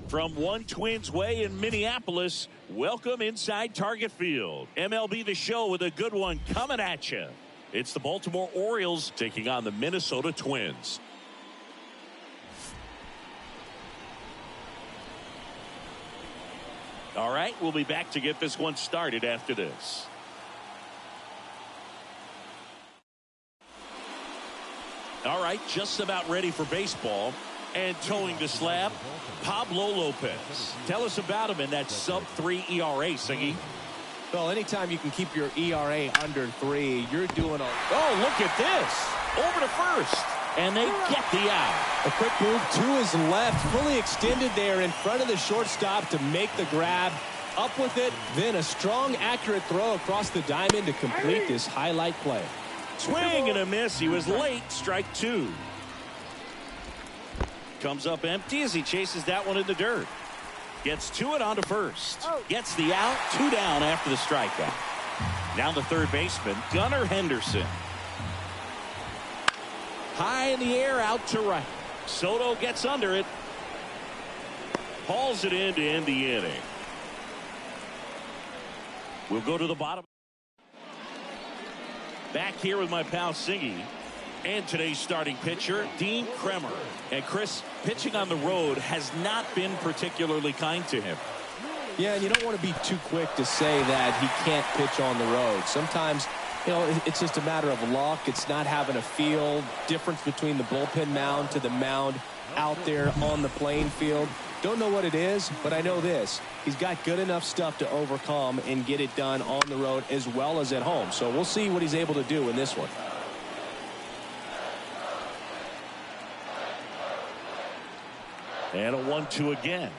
From one Twins way in Minneapolis, welcome inside Target Field. MLB The Show with a good one coming at you. It's the Baltimore Orioles taking on the Minnesota Twins. All right, we'll be back to get this one started after this. All right, just about ready for baseball. And towing the slab, Pablo Lopez. Tell us about him in that sub-3 ERA, Siggy. Well, anytime you can keep your ERA under 3, you're doing a... Oh, look at this. Over to first. And they get the out. A quick move to his left, fully extended there in front of the shortstop to make the grab. Up with it, then a strong, accurate throw across the diamond to complete this highlight play. Swing and a miss. He was late. Strike 2. Comes up empty as he chases that one in the dirt. Gets to it onto first. Gets the out. 2 down after the strikeout. Now the third baseman, Gunnar Henderson. High in the air, out to right. Soto gets under it. Hauls it in to end the inning. We'll go to the bottom. Back here with my pal Siggy. And today's starting pitcher, Dean Kremer. And Chris, pitching on the road has not been particularly kind to him. Yeah, and you don't want to be too quick to say that he can't pitch on the road. Sometimes, you know, it's just a matter of luck. It's not having a feel. Difference between the bullpen mound to the mound out there on the playing field. Don't know what it is, but I know this. He's got good enough stuff to overcome and get it done on the road as well as at home. So we'll see what he's able to do in this one. And a 1-2 again.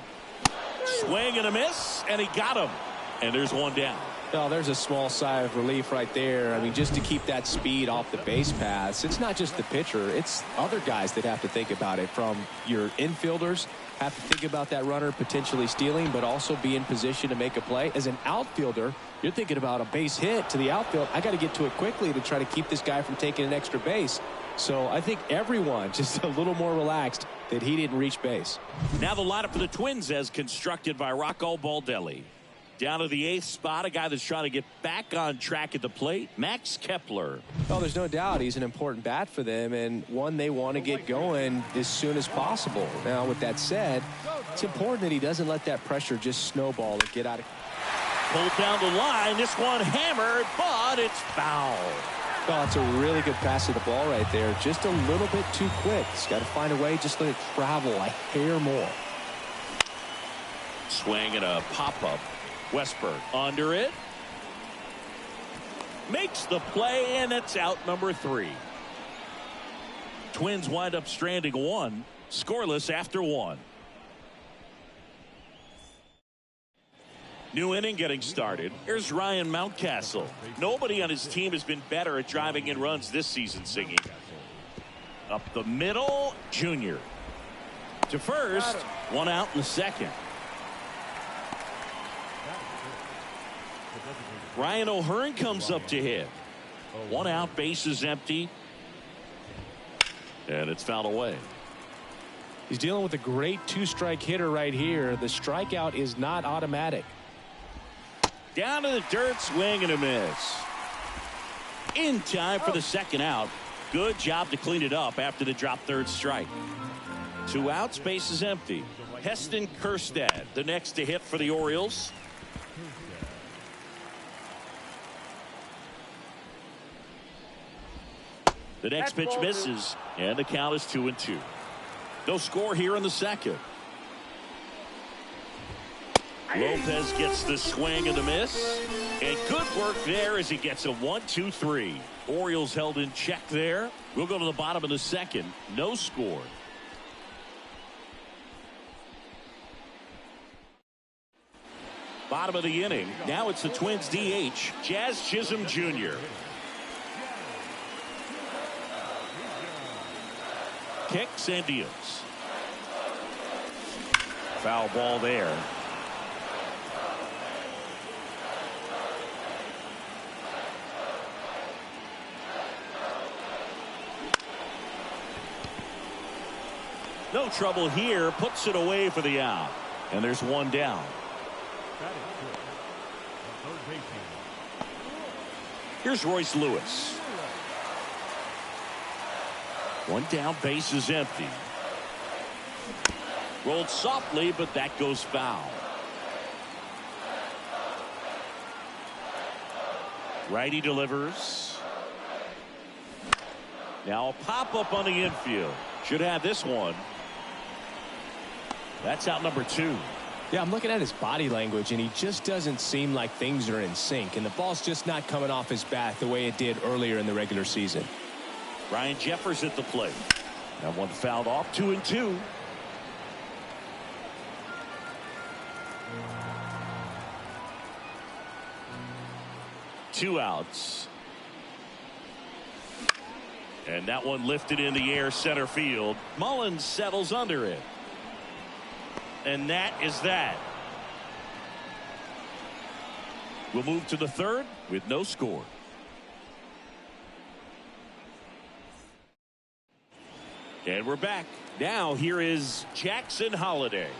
Swing and a miss, and he got him. And there's one down. Oh, there's a small sigh of relief right there. I mean, just to keep that speed off the base paths. It's not just the pitcher. It's other guys that have to think about it. From your infielders, have to think about that runner potentially stealing, but also be in position to make a play. As an outfielder, you're thinking about a base hit to the outfield. I got to get to it quickly to try to keep this guy from taking an extra base. So I think everyone just a little more relaxed that he didn't reach base. Now the lineup for the Twins as constructed by Rocco Baldelli. Down to the 8th spot, a guy that's trying to get back on track at the plate, Max Kepler. Well, there's no doubt he's an important bat for them and one they want to get going as soon as possible. Now, with that said, it's important that he doesn't let that pressure just snowball and get out of... Pulled down the line, this one hammered, but it's foul. Well, it's a really good pass of the ball right there. Just a little bit too quick. He's got to find a way, just let it travel a hair more. Swing and a pop-up. Westberg under it. Makes the play, and it's out number 3. Twins wind up stranding 1. Scoreless after 1. New inning getting started. Here's Ryan Mountcastle. Nobody on his team has been better at driving in runs this season, Siggy. Up the middle, Junior. To first, 1 out in the second. Ryan O'Hearn comes up to hit. 1 out, bases empty. And it's fouled away. He's dealing with a great 2-strike hitter right here. The strikeout is not automatic. Down to the dirt, swing and a miss. In time for the second out. Good job to clean it up after the drop third strike. 2 outs, bases empty. Heston Kjerstad, the next to hit for the Orioles. The next pitch misses, and the count is 2-2. No score here in the second. Lopez gets the swing and the miss, and good work there as he gets a 1-2-3. Orioles held in check there. We'll go to the bottom of the second. No score. Bottom of the inning. Now it's the Twins DH, Jazz Chisholm Jr. Kicks and deals. Foul ball there. No trouble here. Puts it away for the out. And there's one down. Here's Royce Lewis. One down, base is empty. Rolled softly, but that goes foul. Righty delivers. Now a pop-up on the infield. Should have this one. That's out number 2. Yeah, I'm looking at his body language, and he just doesn't seem like things are in sync. And the ball's just not coming off his bat the way it did earlier in the regular season. Ryan Jeffers at the plate. That one fouled off. 2-2. Two outs. And that one lifted in the air center field. Mullins settles under it. And that is that. We'll move to the third with no score. And we're back. Now here is Jackson Holliday.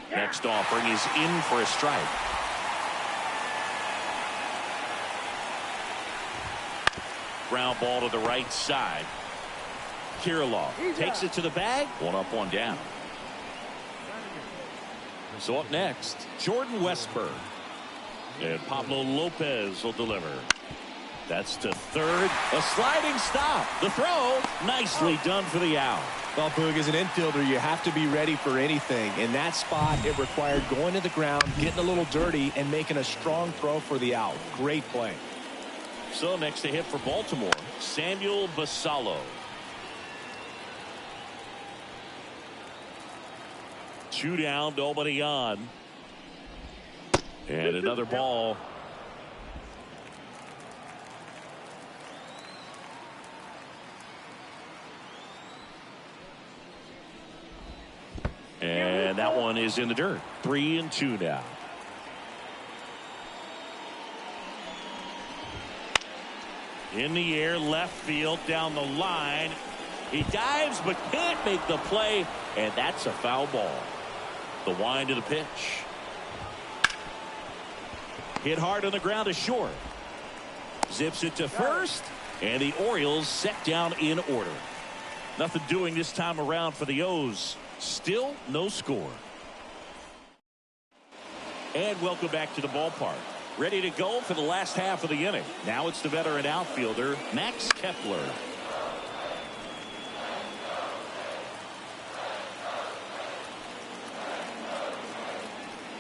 Next offering is in for a strike. Ground ball to the right side. Kirilloff takes it to the bag. One up, one down. So up next, Jordan Westburg. And Pablo Lopez will deliver. That's to third. A sliding stop. The throw. Nicely done for the out. Well, Boog, as an infielder, you have to be ready for anything. In that spot, it required going to the ground, getting a little dirty, and making a strong throw for the out. Great play. So next to hit for Baltimore, Samuel Basallo. Two down, nobody on. And another ball. And that one is in the dirt. 3-2 now. In the air, left field, down the line. He dives but can't make the play, and that's a foul ball. The wind of the pitch. Hit hard on the ground to short. Zips it to first, and the Orioles set down in order. Nothing doing this time around for the O's. Still no score. And welcome back to the ballpark. Ready to go for the last half of the inning. Now it's the veteran outfielder, Max Kepler.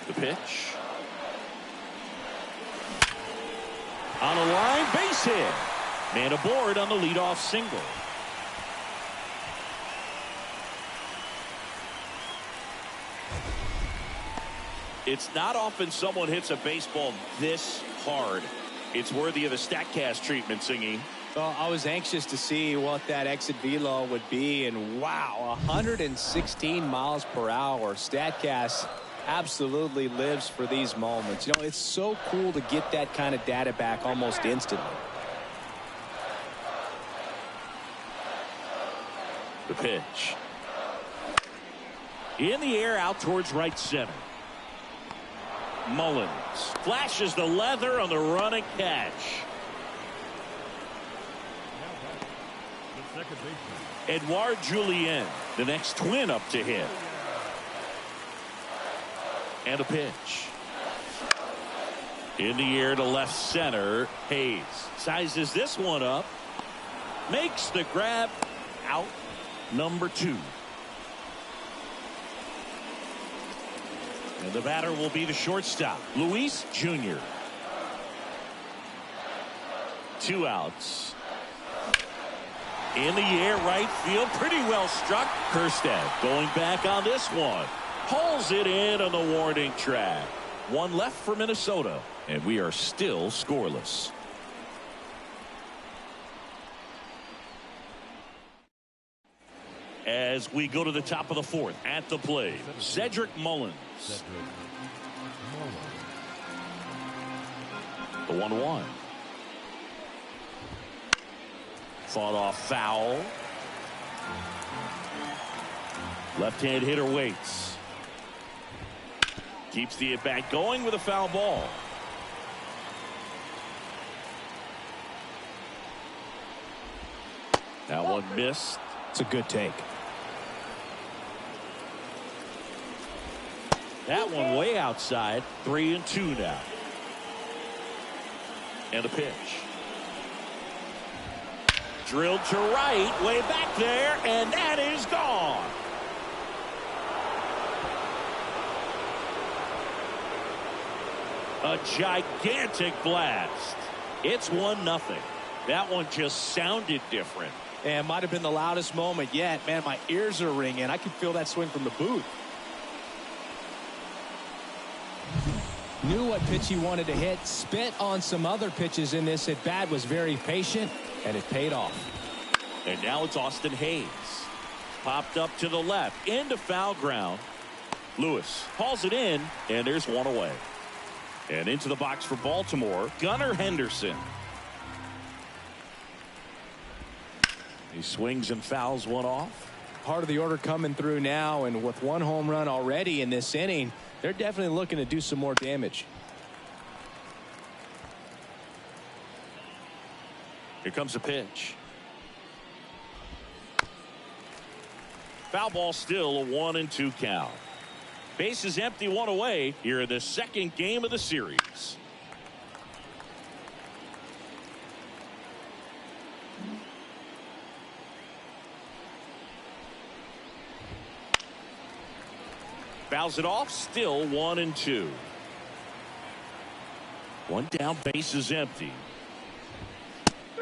The pitch. On a line, base hit. Man aboard on the leadoff single. It's not often someone hits a baseball this hard. It's worthy of a StatCast treatment, Singing. Well, I was anxious to see what that exit velo would be, and wow, 116 miles per hour. StatCast absolutely lives for these moments. You know, it's so cool to get that kind of data back almost instantly. The pitch. In the air, out towards right center. Mullins flashes the leather on the running catch. Edouard Julien, the next twin up to hit. And a pitch. In the air to left center. Hayes sizes this one up. Makes the grab. Out number 2. And the batter will be the shortstop, Luis Jr. 2 outs. In the air, right field, pretty well struck. Kerstad going back on this one. Pulls it in on the warning track. One left for Minnesota, and we are still scoreless. As we go to the top of the 4th, at the plate, Cedric Mullins. The 1-1. Fought off foul. Left-hand hitter waits. Keeps the at-bat going with a foul ball. That one missed. It's a good take. That one way outside. 3-2 now. And a pitch. Drilled to right, way back there, and that is gone. A gigantic blast. It's 1-0. That one just sounded different. And might have been the loudest moment yet. Man, my ears are ringing. I can feel that swing from the booth. Knew what pitch he wanted to hit. Spent on some other pitches in this at bat. Was very patient, and it paid off. And now it's Austin Hayes. Popped up to the left. Into foul ground. Lewis hauls it in, and there's one away. And into the box for Baltimore, Gunnar Henderson. He swings and fouls one off. Part of the order coming through now, and with one home run already in this inning, they're definitely looking to do some more damage. Here comes a pitch. Foul ball, still a 1-2 count. Bases empty, one away here in the second game of the series. Fouls it off, still 1-2. One down, bases empty.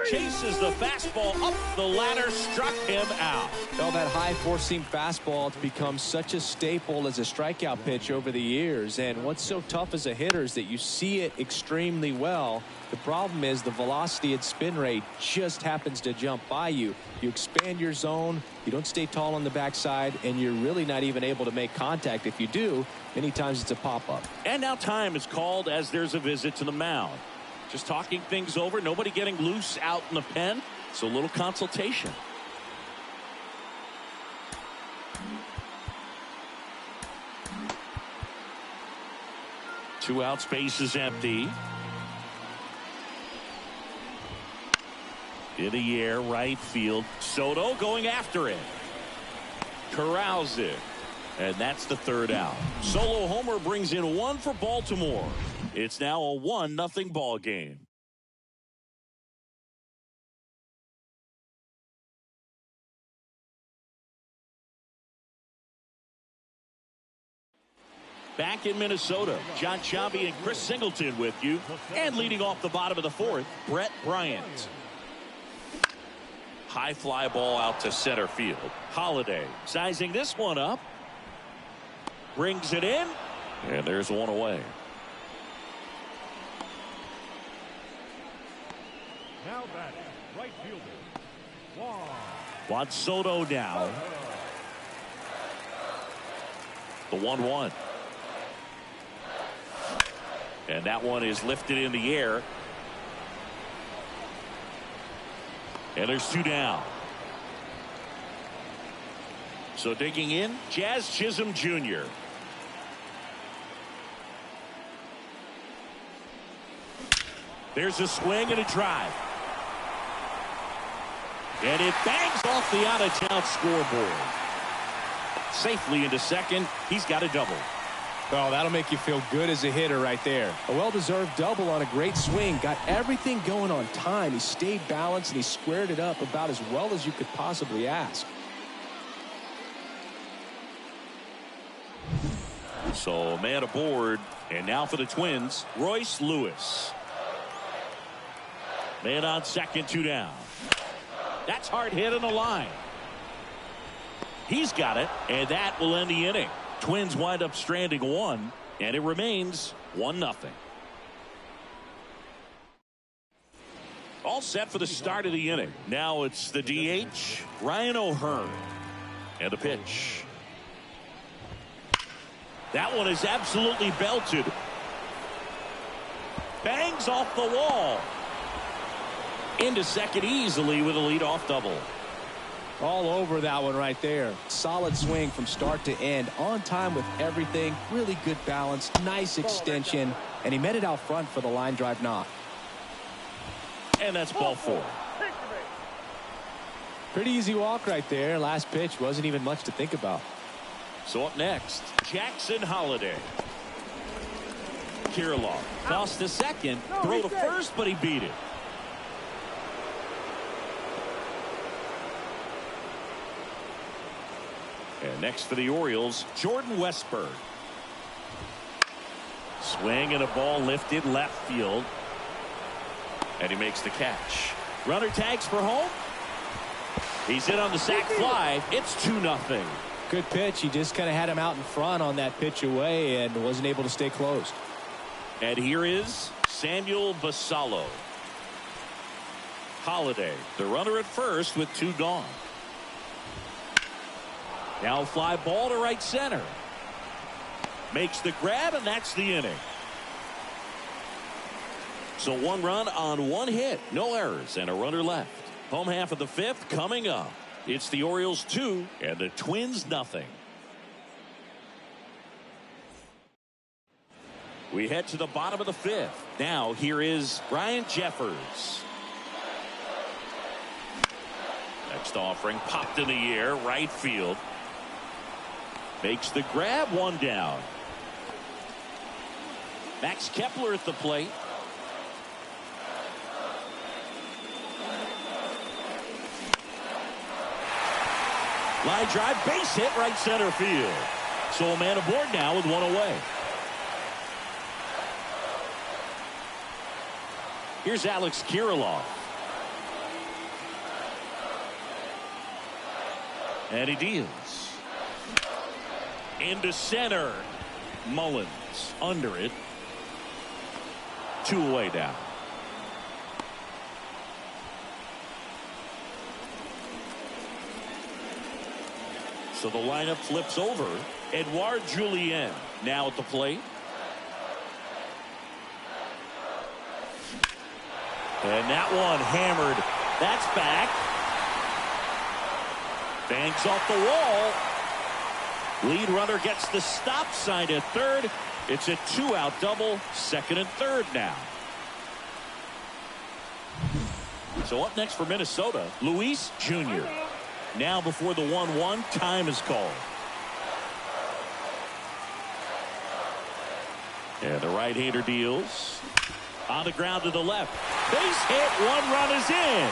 Chases the fastball up the ladder, struck him out. Well, that high four-seam fastball has become such a staple as a strikeout pitch over the years. And what's so tough as a hitter is that you see it extremely well. The problem is the velocity and spin rate just happens to jump by you. You expand your zone, you don't stay tall on the backside, and you're really not even able to make contact. If you do, many times it's a pop-up. And now time is called as there's a visit to the mound. Just talking things over, nobody getting loose out in the pen, so a little consultation. Two outs, bases empty. In the air, right field. Soto going after it. Corrals it. And that's the third out. Solo homer brings in one for Baltimore. It's now a 1-0 ball game. Back in Minnesota, John Chavi and Chris Singleton with you. And leading off the bottom of the fourth, Brett Bryant. High fly ball out to center field. Holiday sizing this one up. Brings it in. And there's one away. Now batting, right fielder, Juan Soto now. The 1-1. And that one is lifted in the air. And there's two down. So digging in, Jazz Chisholm Jr. There's a swing and a drive. And it bangs off the out-of-town scoreboard. Safely into second. He's got a double. Oh, that'll make you feel good as a hitter right there. A well-deserved double on a great swing. Got everything going on time. He stayed balanced and he squared it up about as well as you could possibly ask. So man aboard. And now for the Twins, Royce Lewis. Man on second, two down. That's hard hit in the line. He's got it, and that will end the inning. Twins wind up stranding one, and it remains 1-0. All set for the start of the inning. Now it's the DH, Ryan O'Hearn. And the pitch. That one is absolutely belted. Bangs off the wall. Into second easily with a leadoff double. All over that one right there. Solid swing from start to end. On time with everything. Really good balance. Nice extension. And he met it out front for the line drive knock. And that's ball 4. Pretty easy walk right there. Last pitch wasn't even much to think about. So up next, Jackson Holiday. Kirilloff tossed to second. Throw to first, but he beat it. And next for the Orioles, Jordan Westburg. Swing and a ball lifted left field. And he makes the catch. Runner tags for home. He's in on the sac fly. It's 2-0. Good pitch. He just kind of had him out in front on that pitch away and wasn't able to stay closed. And here is Samuel Basallo. Holiday, the runner at first with 2 gone. Now fly ball to right center. Makes the grab, and that's the inning. So 1 run on 1 hit. No errors and a runner left. Home half of the 5th coming up. It's the Orioles 2 and the Twins 0. We head to the bottom of the 5th. Now here is Ryan Jeffers. Next offering popped in the air, right field. Makes the grab, 1 down. Max Kepler at the plate. Line drive, base hit, right center field. So a man aboard now with 1 away. Here's Alex Kirilloff. And he deals. Into center. Mullins under it. 2 away now. So the lineup flips over. Edouard Julien now at the plate. And that one hammered. That's back. Banks off the wall. Lead runner gets the stop sign at third. It's a 2-out double. Second and third now. So up next for Minnesota, Luis Jr. Now before the 1-1, time is called. And the right-hander deals. On the ground to the left. Base hit, 1 run is in.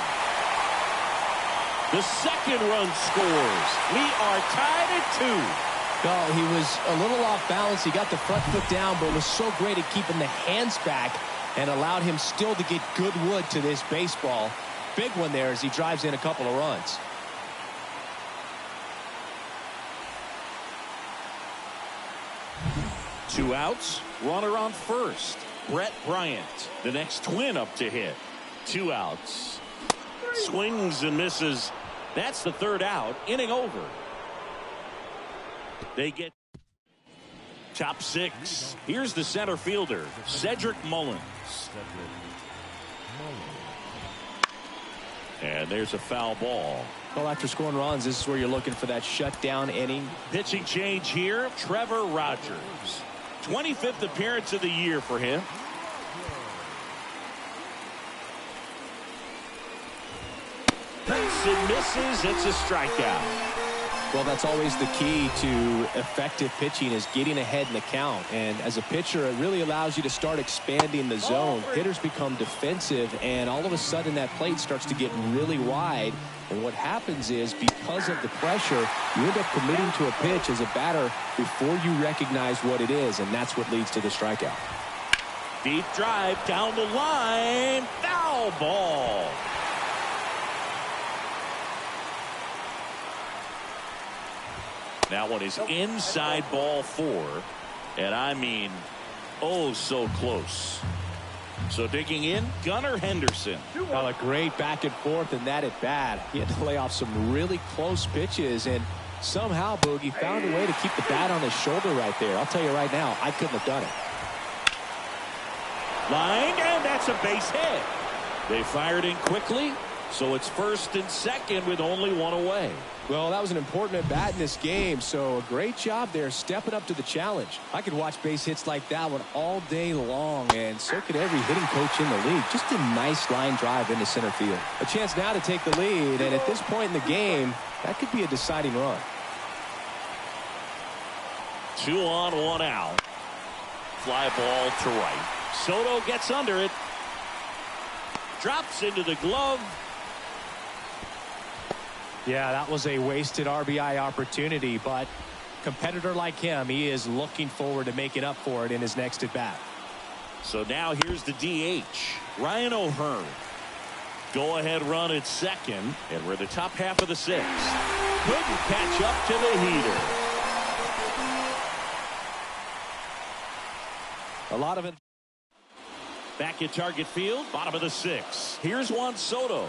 The second run scores. We are tied at 2. No, he was a little off balance. He got the front foot down, but was so great at keeping the hands back and allowed him still to get good wood to this baseball. Big one there as he drives in a couple of runs. Two outs, runner on first. Brett Bryant, the next Twin up to hit. 2 outs. Swings and misses. That's the 3rd out. Inning over. They get top 6. Here's the center fielder, Cedric Mullins. And there's a foul ball. Well, after scoring runs, this is where you're looking for that shutdown inning. Pitching change here, Trevor Rogers. 25th appearance of the year for him. And misses. It's a strikeout. Well, that's always the key to effective pitching, is getting ahead in the count. And as a pitcher, it really allows you to start expanding the zone. Hitters become defensive, and all of a sudden that plate starts to get really wide. And what happens is, because of the pressure, you end up committing to a pitch as a batter before you recognize what it is, and that's what leads to the strikeout. Deep drive down the line. Foul ball. That one is inside ball 4. And I mean, oh, so close. So digging in, Gunnar Henderson. Well, a great back and forth in that at bat. He had to lay off some really close pitches, and somehow Boogie found a way to keep the bat on his shoulder right there. I'll tell you right now, I couldn't have done it. Line, and that's a base hit. They fired in quickly, So it's first and second with only one away. Well, that was an important at bat in this game, so a great job there stepping up to the challenge. I could watch base hits like that one all day long, and so could every hitting coach in the league. Just a nice line drive into center field. A chance now to take the lead, and at this point in the game, that could be a deciding run. 2 on, 1 out. Fly ball to right. Soto gets under it. Drops into the glove. Yeah, that was a wasted RBI opportunity, but competitor like him, he is looking forward to making up for it in his next at bat. So now here's the DH, Ryan O'Hearn. Go ahead run at second, and we're the top half of the 6th. Couldn't catch up to the heater. A lot of it. Back at target field, bottom of the 6th. Here's Juan Soto.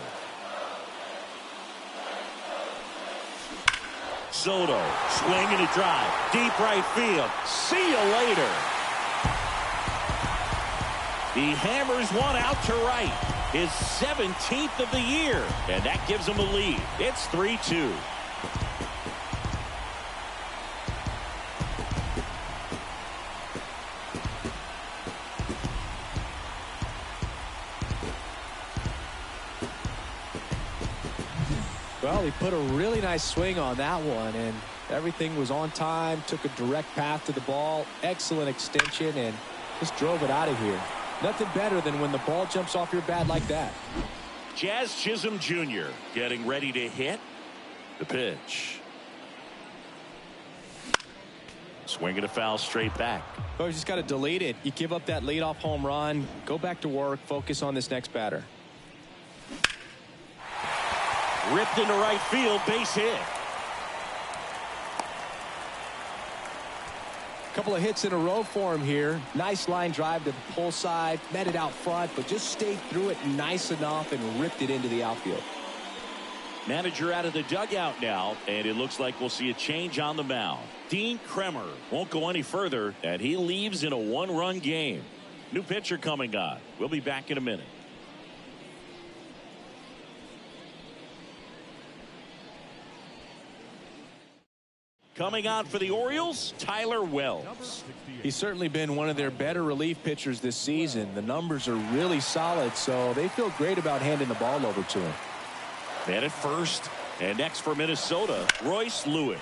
Soto swinging a drive, deep right field. See you later. He hammers one out to right. His 17th of the year, and that gives him a lead. It's 3-2. Well, he put a really nice swing on that one, and everything was on time, took a direct path to the ball, excellent extension, and just drove it out of here. Nothing better than when the ball jumps off your bat like that. Jazz Chisholm Jr. getting ready to hit. The pitch. Swinging a foul straight back. Oh, you just got to delete it. You give up that leadoff home run, go back to work, focus on this next batter. Ripped into right field, base hit. Couple of hits in a row for him here. Nice line drive to the pull side, met it out front, but just stayed through it nice enough and ripped it into the outfield. Manager out of the dugout now, and it looks like we'll see a change on the mound. Dean Kremer won't go any further, and he leaves in a 1-run game. New pitcher coming on. We'll be back in a minute. Coming on for the Orioles, Tyler Wells. He's certainly been one of their better relief pitchers this season. The numbers are really solid, so they feel great about handing the ball over to him. Man at first, and next for Minnesota, Royce Lewis.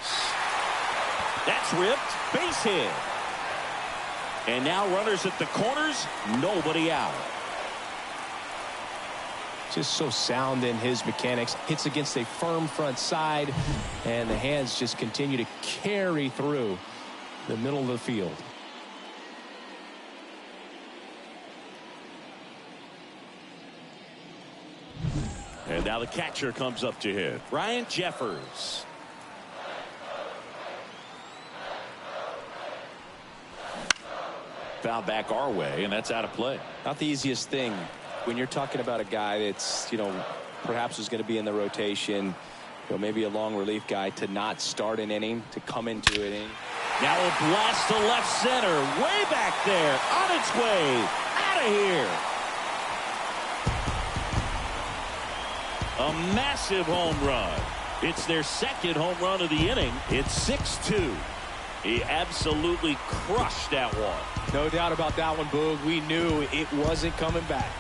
That's ripped, base hit. And now runners at the corners, nobody out. Just so sound in his mechanics. Hits against a firm front side, and the hands just continue to carry through the middle of the field. And now the catcher comes up to hit. Ryan Jeffers. Foul back our way, and that's out of play. Not the easiest thing when you're talking about a guy that's, perhaps is going to be in the rotation, maybe a long relief guy, to not start an inning, to come into an inning. Now a blast to left center, way back there, on its way, out of here. A massive home run. It's their second home run of the inning. It's 6-2. He absolutely crushed that one. No doubt about that one, Boog. We knew it wasn't coming back.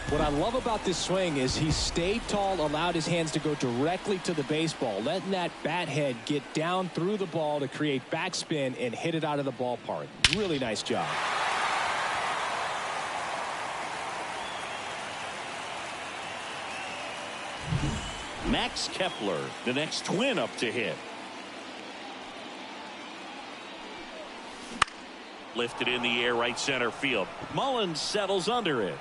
What I love about this swing is he stayed tall, allowed his hands to go directly to the baseball, letting that bat head get down through the ball to create backspin and hit it out of the ballpark. Really nice job. Max Kepler, the next Twin up to hit. Lifted in the air, right center field. Mullins settles under it.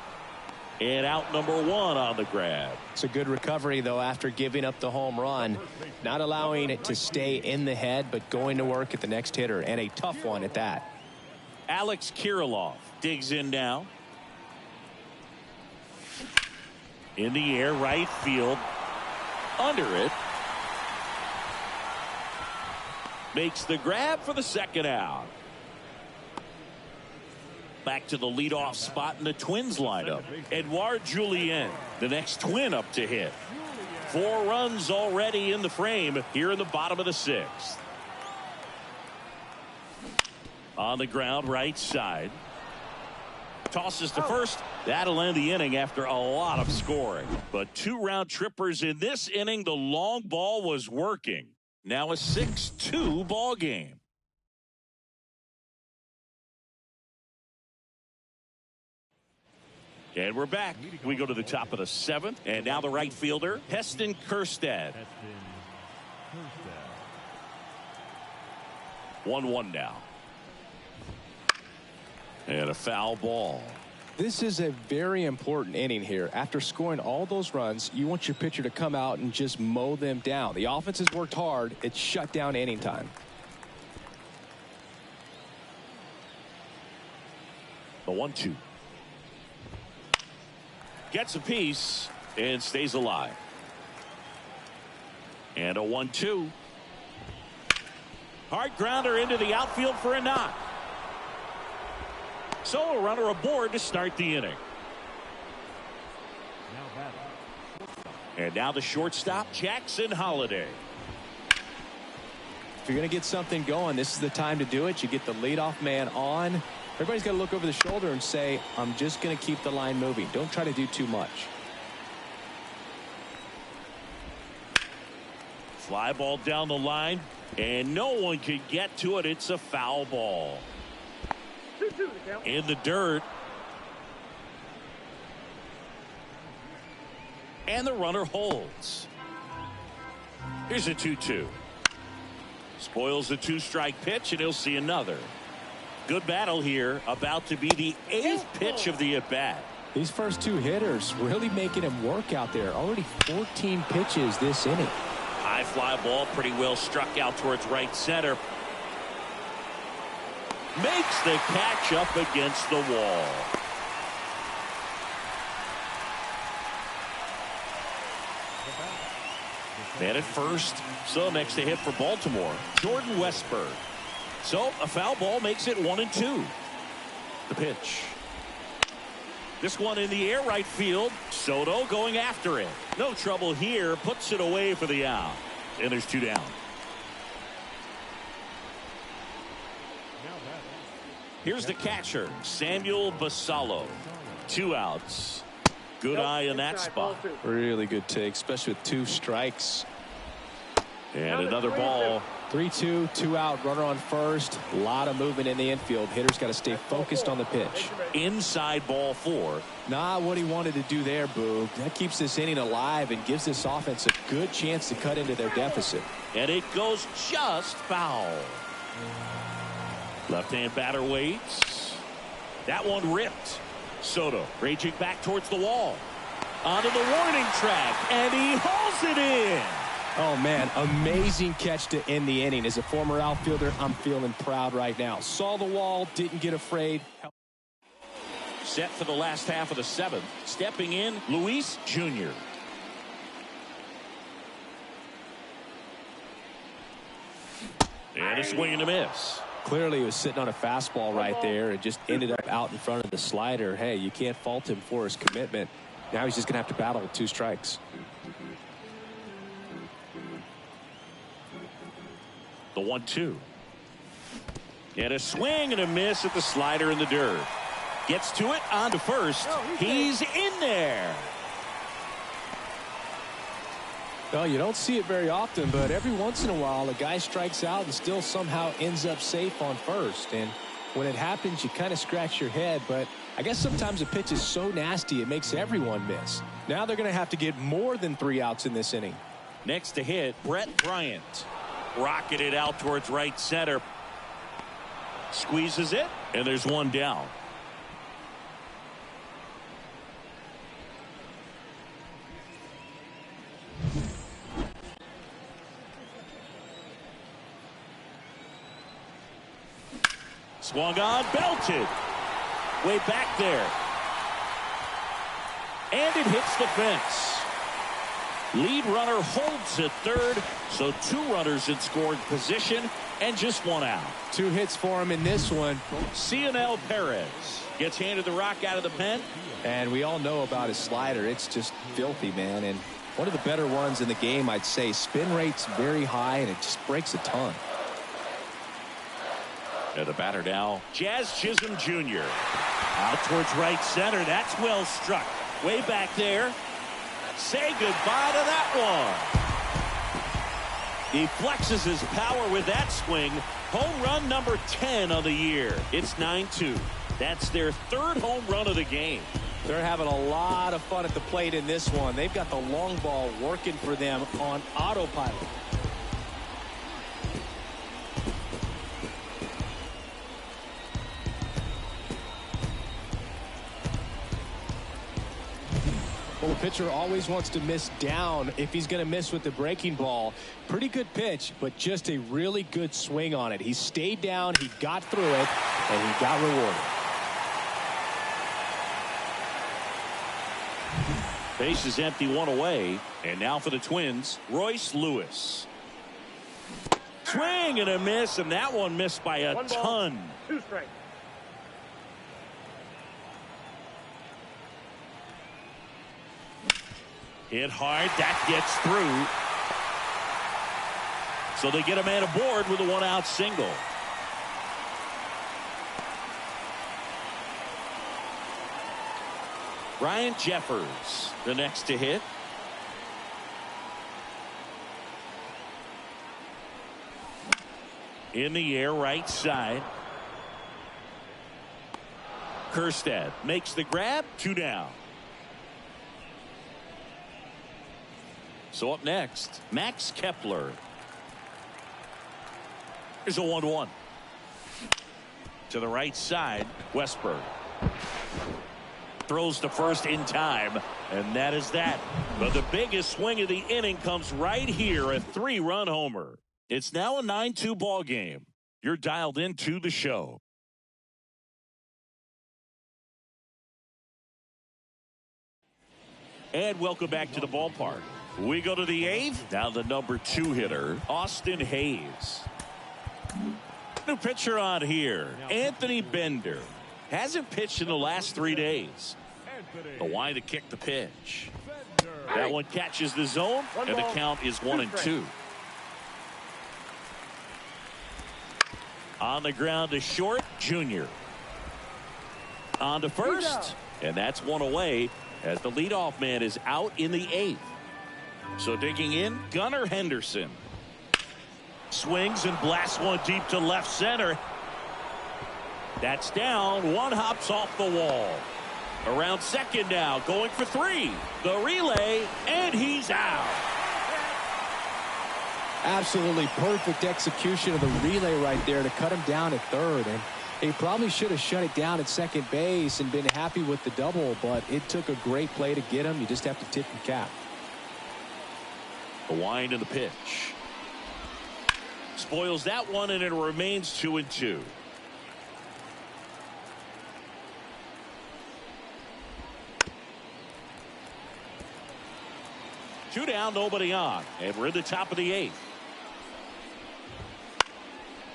And out number 1 on the grab. It's a good recovery, though, after giving up the home run. Not allowing it to stay in the head, but going to work at the next hitter, and a tough one at that. Alex Kirilloff digs in now. In the air, right field. Under it. makes the grab for the second out. Back to the leadoff spot in the Twins lineup. Edouard Julien, the next Twin up to hit. 4 runs already in the frame here in the bottom of the 6th. On the ground, right side. Tosses to first. That'll end the inning after a lot of scoring. But 2 round trippers in this inning. The long ball was working. Now a 6-2 ball game. And we're back. We go to the top of the 7th. And now the right fielder, Heston Kjerstad. 1-1 now. And a foul ball. This is a very important inning here. After scoring all those runs, you want your pitcher to come out and just mow them down. The offense has worked hard. It's shut down inning time. The 1-2. Gets a piece and stays alive. And a 1-2. Hard grounder into the outfield for a knock. So a runner aboard to start the inning. And now the shortstop, Jackson Holliday. If you're going to get something going, this is the time to do it. You get the leadoff man on. Everybody's got to look over the shoulder and say, I'm just going to keep the line moving. Don't try to do too much. Fly ball down the line, and no one can get to it. It's a foul ball. In the dirt. And the runner holds. Here's a 2-2. Spoils the 2-strike pitch, and he'll see another. Good battle here. About to be the 8th pitch of the at-bat. These first 2 hitters really making him work out there. Already 14 pitches this inning. High fly ball, pretty well struck out towards right center. Makes the catch up against the wall. Man at first. So next to hit for Baltimore, Jordan Westburg. So a foul ball makes it 1-2. The pitch. This one in the air, right field. Soto going after it. No trouble here. Puts it away for the out. And there's 2 down. Here's the catcher, Samuel Basallo. 2 outs. Good eye in that spot. Really good take, especially with 2 strikes. And another ball. 3-2, 2 out, runner on first. A lot of movement in the infield. Hitter's got to stay focused on the pitch. Inside ball 4. Not what he wanted to do there, Boog. That keeps this inning alive and gives this offense a good chance to cut into their deficit. And it goes just foul. Left-hand batter waits. That one ripped. Soto raging back towards the wall. Onto the warning track, and he hauls it in. Oh, man, amazing catch to end the inning. As a former outfielder, I'm feeling proud right now. Saw the wall, didn't get afraid. Set for the last half of the 7th. Stepping in, Luis Jr. And a swing and a miss. Clearly, he was sitting on a fastball right there and just ended up out in front of the slider. Hey, you can't fault him for his commitment. Now he's just going to have to battle with 2 strikes. The 1-2. And a swing and a miss at the slider in the dirt. Gets to it, on to first. He's in there. Well, you don't see it very often, but every once in a while, a guy strikes out and still somehow ends up safe on first. And when it happens, you kind of scratch your head. But I guess sometimes a pitch is so nasty, it makes everyone miss. Now they're going to have to get more than 3 outs in this inning. Next to hit, Brett Bryant. Rocketed out towards right center. Squeezes it, and there's 1 down. Swung on, belted. Way back there. And it hits the fence. Lead runner holds at third, so 2 runners in scoring position and just 1 out. 2 hits for him in this one. Cionel Perez gets handed the rock out of the pen. And we all know about his slider. It's just filthy, man. And one of the better ones in the game, I'd say. Spin rate's very high, and it just breaks a ton. And the batter now, Jazz Chisholm Jr. Out towards right center. That's well struck. Way back there. Say goodbye to that one. He flexes his power with that swing. Home run number 10 of the year. It's 9-2. That's their 3rd home run of the game. They're having a lot of fun at the plate in this one. They've got the long ball working for them on autopilot. Well, the pitcher always wants to miss down if he's going to miss with the breaking ball. Pretty good pitch, but just a really good swing on it. He stayed down, he got through it, and he got rewarded. Base is empty, 1 away. And now for the Twins, Royce Lewis. Swing and a miss, and that one missed by a ton. 2 strikes. Hit hard. That gets through. So they get a man aboard with a 1-out single. Ryan Jeffers, the next to hit. In the air, right side. Kjerstad makes the grab. 2 down. So up next, Max Kepler. Here's a 1-1. To the right side, Westburg. Throws to first in time, and that is that. But the biggest swing of the inning comes right here, a 3-run homer. It's now a 9-2 ball game. You're dialed into the show. And welcome back to the ballpark. We go to the 8th. Now the number 2 hitter, Austin Hayes. New pitcher on here, Anthony Bender. Hasn't pitched in the last 3 days. The wind to kick the pitch. That one catches the zone, and the count is 1-2. On the ground to short, Junior. On to first, and that's 1 away as the leadoff man is out in the 8th. So digging in, Gunnar Henderson. Swings and blasts one deep to left center. That's down. One hops off the wall. Around second now, going for 3. The relay, and he's out. Absolutely perfect execution of the relay right there to cut him down at third. And he probably should have shut it down at second base and been happy with the double, but it took a great play to get him. You just have to tip your cap. The wind and the pitch. Spoils that one, and it remains 2-2. Two down, nobody on, and we're in the top of the 8th.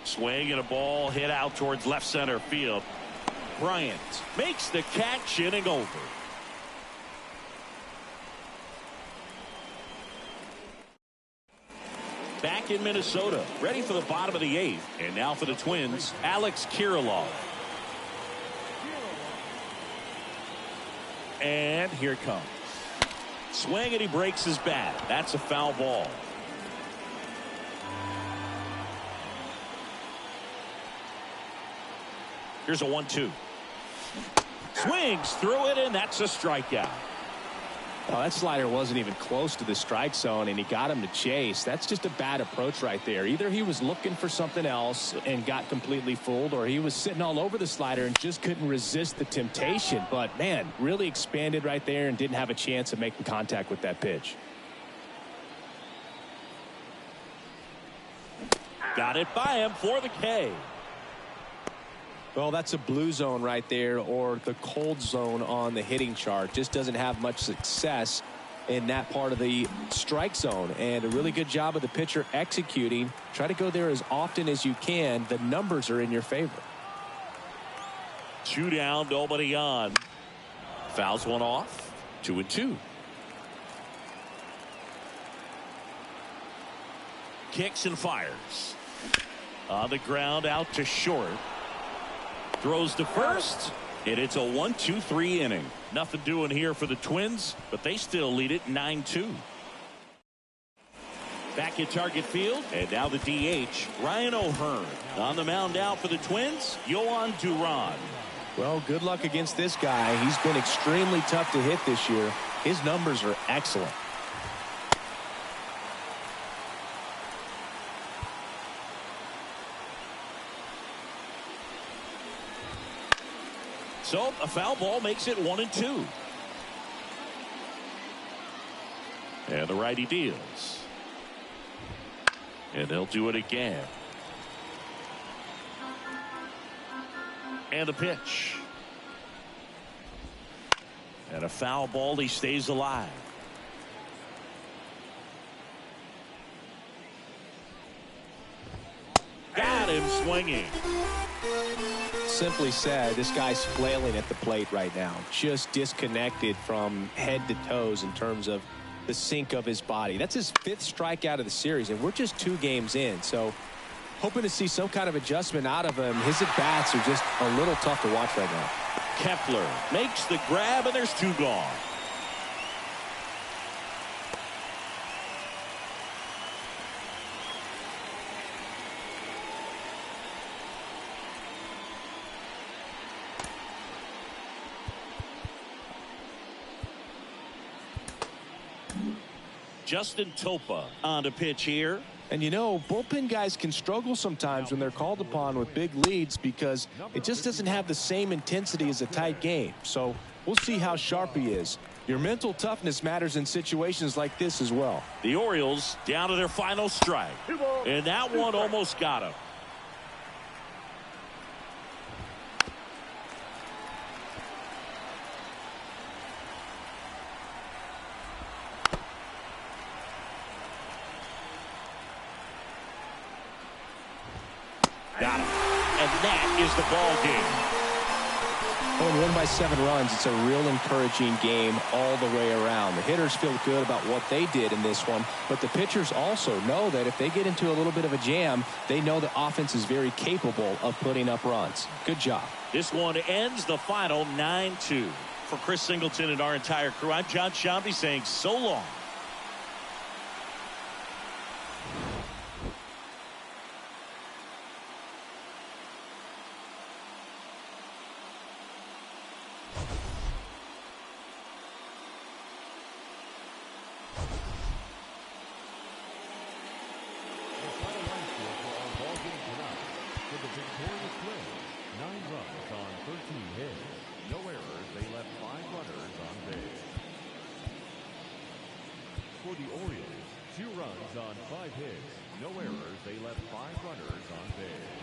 Swing and a ball hit out towards left center field. Bryant makes the catch, inning over. Back in Minnesota, ready for the bottom of the 8th. And now for the Twins, Alex Kirilloff. And here it comes. Swing, and he breaks his bat. That's a foul ball. Here's a 1-2. Swings through it, and that's a strikeout. Well, that slider wasn't even close to the strike zone, and he got him to chase. That's just a bad approach right there. Either he was looking for something else and got completely fooled, or he was sitting all over the slider and just couldn't resist the temptation. But, man, really expanded right there and didn't have a chance of making contact with that pitch. Got it by him for the K. Well, that's a blue zone right there, or the cold zone on the hitting chart. Just doesn't have much success in that part of the strike zone. And a really good job of the pitcher executing. Try to go there as often as you can. The numbers are in your favor. 2 down, nobody on. Fouls one off. 2-2. Kicks and fires. On the ground, out to short. Throws to first. And it's a 1-2-3 inning. Nothing doing here for the Twins, but they still lead it 9-2. Back at Target Field, and now the DH, Ryan O'Hearn. On the mound now for the Twins, Yohan Duran. Well, good luck against this guy. He's been extremely tough to hit this year. His numbers are excellent. So a foul ball makes it 1-2. And the righty deals. And they'll do it again. And a pitch. And a foul ball. He stays alive. Got him swinging. Simply said, this guy's flailing at the plate right now. Just disconnected from head to toes in terms of the sink of his body. That's his 5th strikeout of the series, and we're just 2 games in. So hoping to see some kind of adjustment out of him. His at-bats are just a little tough to watch right now. Kepler makes the grab, and there's 2 gone. Justin Topa on to pitch here. And you know, bullpen guys can struggle sometimes when they're called upon with big leads because it just doesn't have the same intensity as a tight game. So we'll see how sharp he is. Your mental toughness matters in situations like this as well. The Orioles down to their final strike. And that one almost got him. Got him. And that is the ball game. When won by 7 runs, it's a real encouraging game all the way around. The hitters feel good about what they did in this one, but the pitchers also know that if they get into a little bit of a jam, they know the offense is very capable of putting up runs. Good job. This one ends the final 9-2. For Chris Singleton and our entire crew, I'm John Shambi saying so long. For the Orioles, 2 runs on 5 hits, no errors. They left 5 runners on base.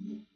Bye.